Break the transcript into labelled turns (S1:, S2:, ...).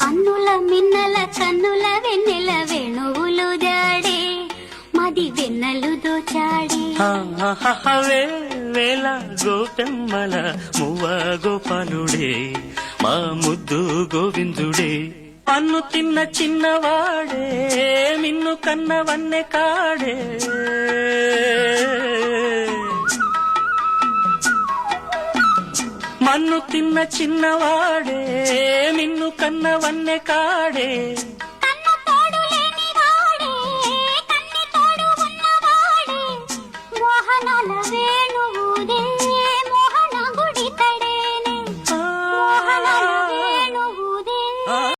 S1: అన్నుల మిన్నల కన్నుల వెన్నెల వేణువులు జాడే మది వెన్నెలు దోచాడే
S2: వేల గోపెమ్మల మువ్వ గోపాలుడే మా ముద్దు గోవిందుడే పన్ను తిన్న చిన్నవాడే మిన్ను కన్న వన్నె కాడే మన్ను తిన్న చిన్నవాడే మిన్ను కన్న వన్నె కాడే